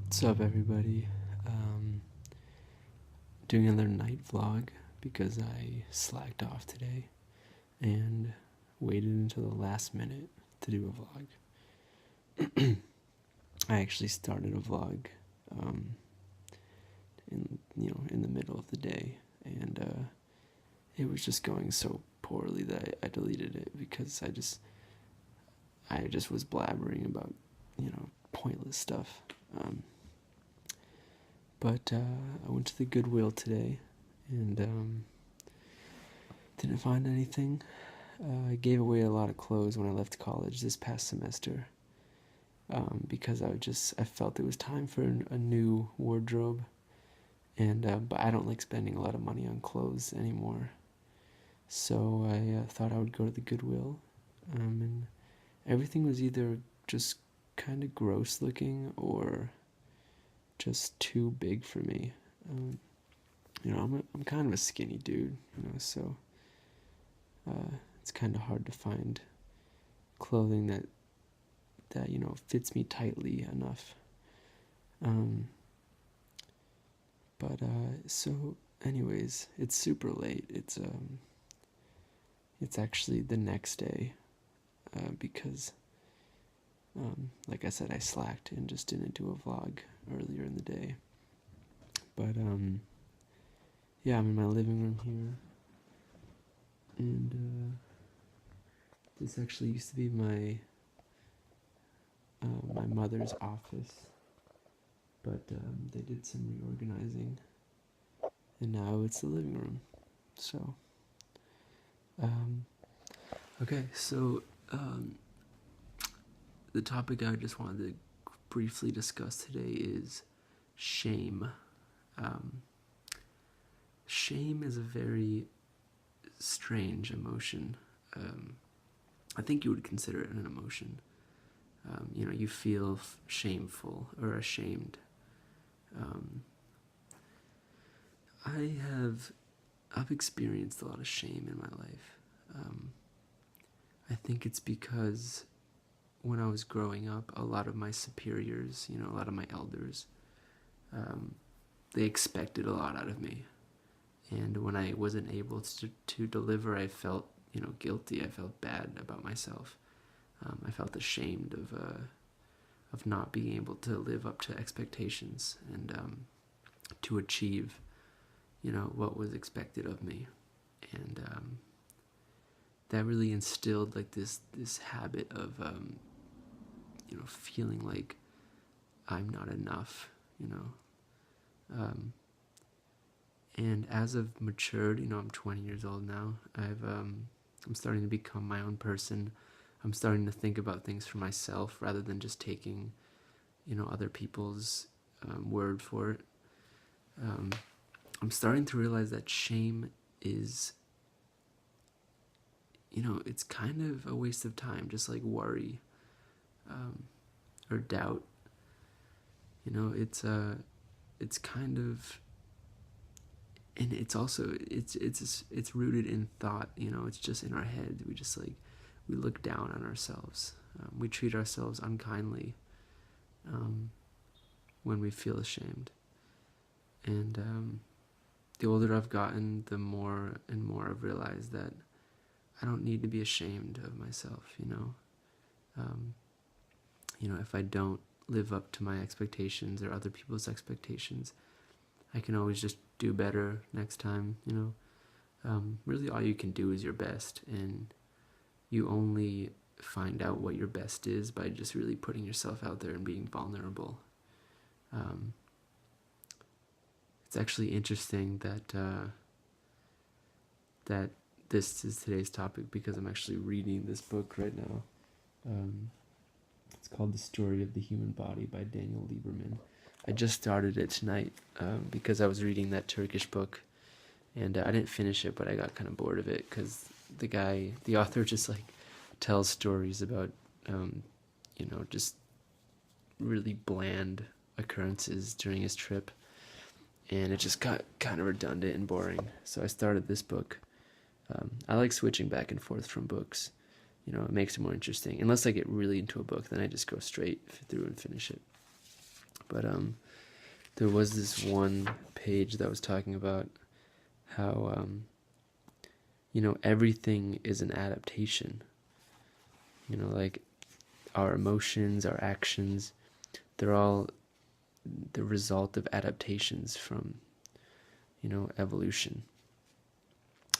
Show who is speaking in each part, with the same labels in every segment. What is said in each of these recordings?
Speaker 1: What's up, everybody? Um, Doing another night vlog because I slacked off today and waited until the last minute to do a vlog. I actually started a vlog um, in the middle of the day, and it was just going so poorly that I deleted it because I just was blabbering about pointless stuff. But I went to the Goodwill today and didn't find anything. I gave away a lot of clothes when I left college this past semester because I felt it was time for a new wardrobe, and but I don't like spending a lot of money on clothes anymore. So I thought I would go to the Goodwill, and everything was either just kind of gross looking or just too big for me. Um, I'm kind of a skinny dude, so it's kind of hard to find clothing that fits me tightly enough. Um, so anyways, it's super late. It's actually the next day because like I said, I slacked and just didn't do a vlog earlier in the day. But yeah, I'm in my living room here, and this actually used to be my mother's office, but they did some reorganizing, and now it's the living room. So, um, okay, so the topic I just wanted to briefly discuss today is shame. Um, Shame is a very strange emotion. I think you would consider it an emotion. You feel shameful or ashamed. Um, I've experienced a lot of shame in my life. I think it's because when I was growing up, a lot of my superiors, a lot of my elders, they expected a lot out of me. And when I wasn't able to deliver, I felt, guilty. I felt bad about myself. I felt ashamed of not being able to live up to expectations and to achieve, what was expected of me. And that really instilled like this habit of feeling like I'm not enough. And as I've matured, I'm 20 years old now. I'm starting to become my own person. I'm starting to think about things for myself rather than just taking, other people's word for it. I'm starting to realize that shame is, it's kind of a waste of time, just like worry or doubt. It's kind of, and it's also it's rooted in thought. It's just in our head. We look down on ourselves. We treat ourselves unkindly when we feel ashamed. And the older I've gotten, the more and more I've realized that I don't need to be ashamed of myself. If I don't live up to my expectations or other people's expectations, I can always just do better next time. Really all you can do is your best, and you only find out what your best is by just really putting yourself out there and being vulnerable. It's actually interesting that this is today's topic because I'm actually reading this book right now. It's called The Story of the Human Body by Daniel Lieberman. I just started it tonight because I was reading that Turkish book, and I didn't finish it, but I got kind of bored of it because the author just like tells stories about, just really bland occurrences during his trip, and it just got kind of redundant and boring. So I started this book. I like switching back and forth from books. It makes it more interesting. Unless I get really into a book, then I just go straight through and finish it. But there was this one page that was talking about how everything is an adaptation. Like our emotions, our actions, they're all the result of adaptations from evolution.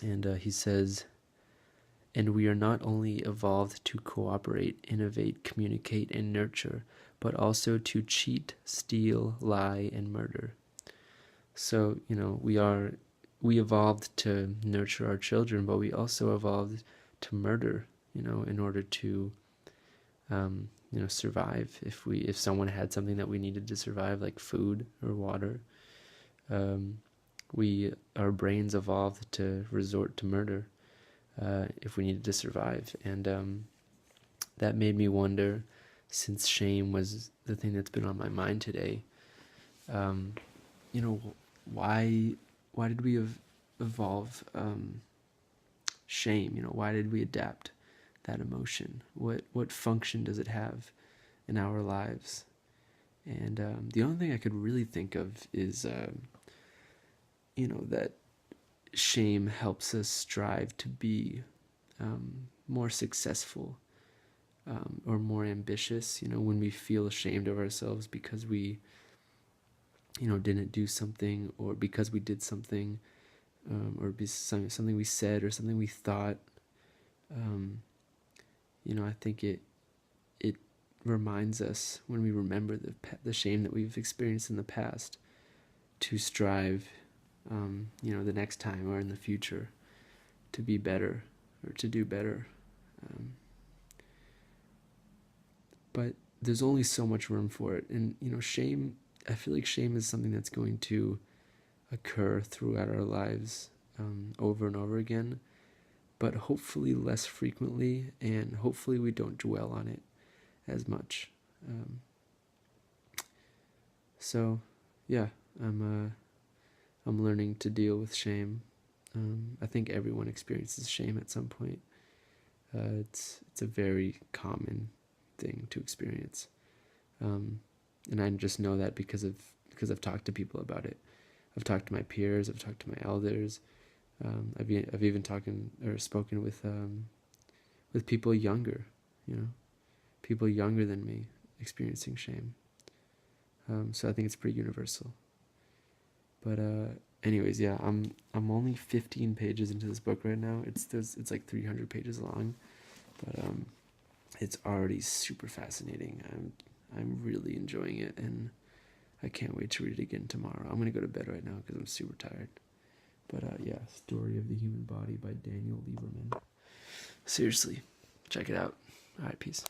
Speaker 1: And he says, and we are not only evolved to cooperate, innovate, communicate, and nurture, but also to cheat, steal, lie, and murder. So, we evolved to nurture our children, but we also evolved to murder, in order to, survive. If someone had something that we needed to survive, like food or water, our brains evolved to resort to murder if we needed to survive. And that made me wonder, since shame was the thing that's been on my mind today, why did we evolve shame? Why did we adapt that emotion? What function does it have in our lives? And the only thing I could really think of is that shame helps us strive to be more successful or more ambitious. When we feel ashamed of ourselves because we didn't do something, or because we did something, or something we said or something we thought, I think it reminds us, when we remember the shame that we've experienced in the past, to strive the next time or in the future to be better or to do better. But there's only so much room for it. And, shame, I feel like shame is something that's going to occur throughout our lives over and over again, but hopefully less frequently, and hopefully we don't dwell on it as much. So, yeah, I'm learning to deal with shame. I think everyone experiences shame at some point. It's a very common thing to experience, and I just know that because I've talked to people about it. I've talked to my peers. I've talked to my elders. I've even spoken with people younger, people younger than me experiencing shame. So I think it's pretty universal. But anyways, yeah, I'm only 15 pages into this book right now. It's like 300 pages long, but it's already super fascinating. I'm really enjoying it, and I can't wait to read it again tomorrow. I'm gonna go to bed right now because I'm super tired. But yeah, Story of the Human Body by Daniel Lieberman. Seriously, check it out. All right, peace.